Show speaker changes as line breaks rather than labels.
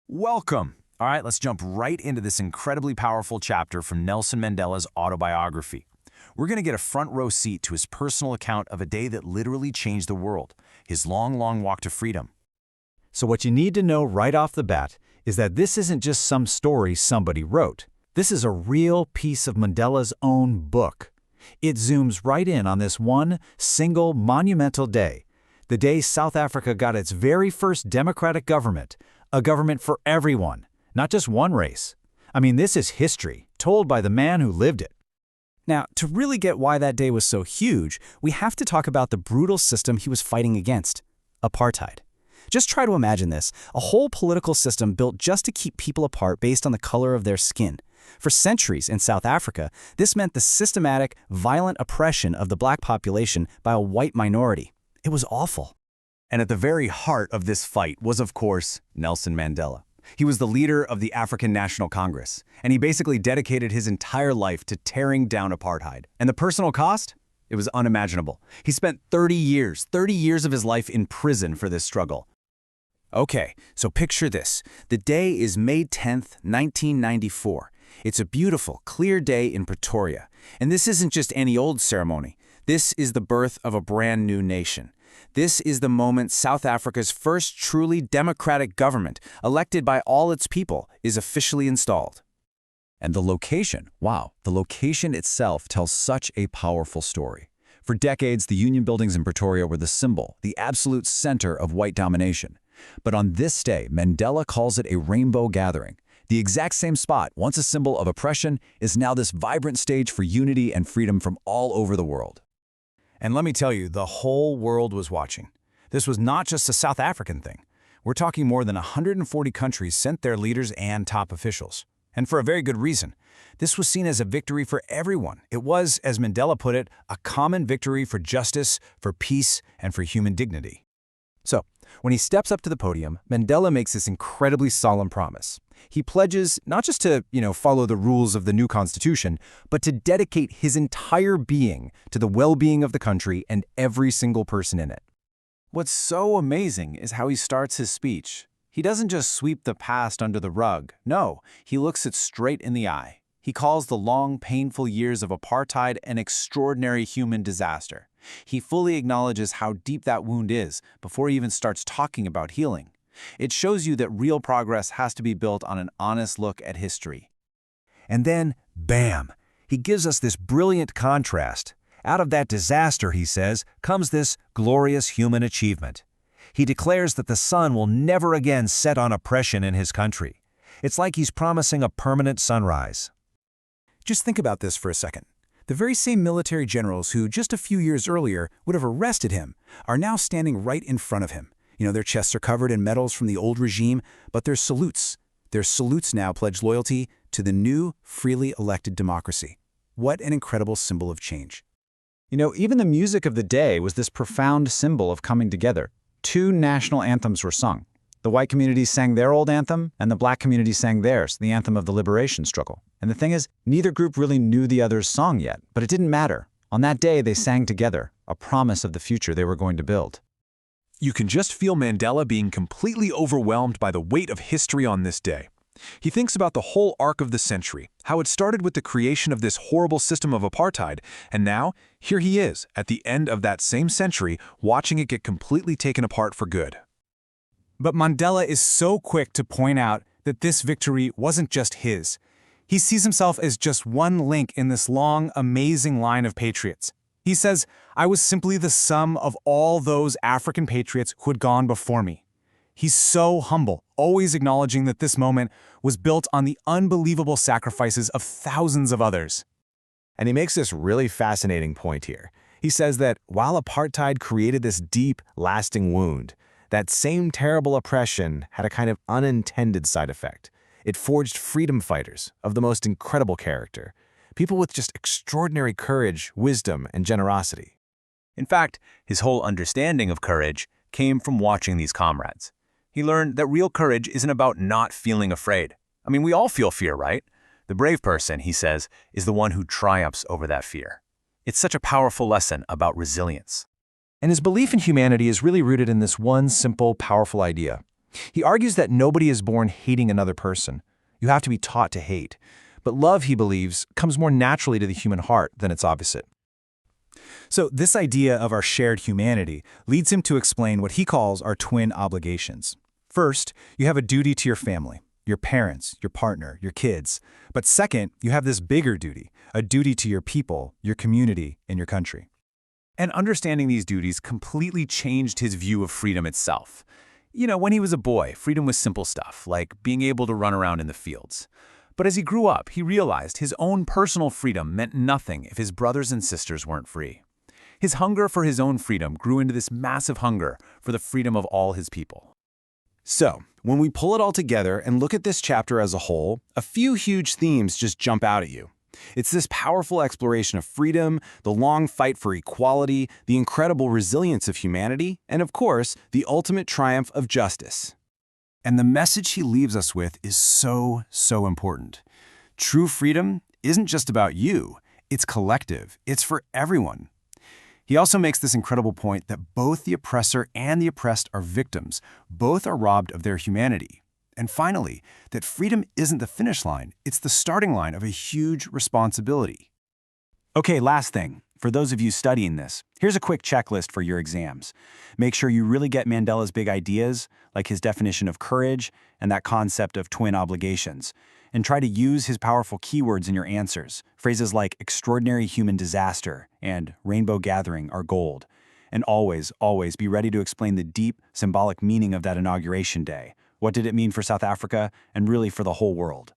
Welcome. All right, let's jump right into this incredibly powerful chapter from Nelson Mandela's autobiography. We're going to get a front row seat to his personal account of a day that literally changed the world, his long, long walk to freedom.
So what you need to know right off the bat is that this isn't just some story somebody wrote. This is a real piece of Mandela's own book. It zooms right in on this one single monumental day, the day South Africa got its very first democratic government, a government for everyone, not just one race. I mean, this is history, told by the man who lived it.
Now, to really get why that day was so huge, we have to talk about the brutal system he was fighting against: apartheid. Just try to imagine this, a whole political system built just to keep people apart based on the color of their skin. For centuries in South Africa, this meant the systematic, violent oppression of the black population by a white minority. It was awful.
And at the very heart of this fight was, of course, Nelson Mandela. He was the leader of the African National Congress, and he basically dedicated his entire life to tearing down apartheid. And the personal cost? It was unimaginable. He spent 30 years of his life in prison for this struggle.
Okay, so picture this. The day is May 10th, 1994. It's a beautiful, clear day in Pretoria. And this isn't just any old ceremony. This is the birth of a brand new nation. This is the moment South Africa's first truly democratic government, elected by all its people, is officially installed.
And the location, wow, the location itself tells such a powerful story. For decades, the Union buildings in Pretoria were the symbol, the absolute center of white domination. But on this day, Mandela calls it a rainbow gathering. The exact same spot, once a symbol of oppression, is now this vibrant stage for unity and freedom from all over the world.
And let me tell you, the whole world was watching. This was not just a South African thing. We're talking more than 140 countries sent their leaders and top officials. And for a very good reason. This was seen as a victory for everyone. It was, as Mandela put it, a common victory for justice, for peace, and for human dignity.
So, when he steps up to the podium, Mandela makes this incredibly solemn promise. He pledges not just to, follow the rules of the new constitution, but to dedicate his entire being to the well-being of the country and every single person in it.
What's so amazing is how he starts his speech. He doesn't just sweep the past under the rug. No, he looks it straight in the eye. He calls the long, painful years of apartheid an extraordinary human disaster. He fully acknowledges how deep that wound is before he even starts talking about healing. It shows you that real progress has to be built on an honest look at history.
And then, bam, he gives us this brilliant contrast. Out of that disaster, he says, comes this glorious human achievement. He declares that the sun will never again set on oppression in his country. It's like he's promising a permanent sunrise.
Just think about this for a second. The very same military generals who just a few years earlier would have arrested him are now standing right in front of him. Their chests are covered in medals from the old regime, but their salutes now pledge loyalty to the new, freely elected democracy. What an incredible symbol of change. Even the music of the day was this profound symbol of coming together. Two national anthems were sung. The white community sang their old anthem, and the black community sang theirs, the anthem of the liberation struggle. And the thing is, neither group really knew the other's song yet, but it didn't matter. On that day, they sang together, a promise of the future they were going to build.
You can just feel Mandela being completely overwhelmed by the weight of history on this day. He thinks about the whole arc of the century, how it started with the creation of this horrible system of apartheid, and now, here he is, at the end of that same century, watching it get completely taken apart for good.
But Mandela is so quick to point out that this victory wasn't just his. He sees himself as just one link in this long, amazing line of patriots. He says, "I was simply the sum of all those African patriots who had gone before me." He's so humble, always acknowledging that this moment was built on the unbelievable sacrifices of thousands of others.
And he makes this really fascinating point here. He says that while apartheid created this deep, lasting wound, that same terrible oppression had a kind of unintended side effect. It forged freedom fighters of the most incredible character, people with just extraordinary courage, wisdom, and generosity.
In fact, his whole understanding of courage came from watching these comrades. He learned that real courage isn't about not feeling afraid. I mean, we all feel fear, right? The brave person, he says, is the one who triumphs over that fear. It's such a powerful lesson about resilience.
And his belief in humanity is really rooted in this one simple, powerful idea.
He argues that nobody is born hating another person. You have to be taught to hate. But love, he believes, comes more naturally to the human heart than its opposite.
So this idea of our shared humanity leads him to explain what he calls our twin obligations. First, you have a duty to your family, your parents, your partner, your kids. But second, you have this bigger duty, a duty to your people, your community, and your country.
And understanding these duties completely changed his view of freedom itself. You know, when he was a boy, freedom was simple stuff, like being able to run around in the fields. But as he grew up, he realized his own personal freedom meant nothing if his brothers and sisters weren't free. His hunger for his own freedom grew into this massive hunger for the freedom of all his people.
So, when we pull it all together and look at this chapter as a whole, a few huge themes just jump out at you. It's this powerful exploration of freedom, the long fight for equality, the incredible resilience of humanity, and of course, the ultimate triumph of justice. And the message he leaves us with is so important. True freedom isn't just about you, it's collective, it's for everyone. He also makes this incredible point that both the oppressor and the oppressed are victims. Both are robbed of their humanity. And finally, that freedom isn't the finish line, it's the starting line of a huge responsibility. Okay, last thing. For those of you studying this, here's a quick checklist for your exams. Make sure you really get Mandela's big ideas, like his definition of courage and that concept of twin obligations. And try to use his powerful keywords in your answers. Phrases like extraordinary human disaster and rainbow gathering are gold. And always be ready to explain the deep, symbolic meaning of that inauguration day. What did it mean for South Africa and really for the whole world?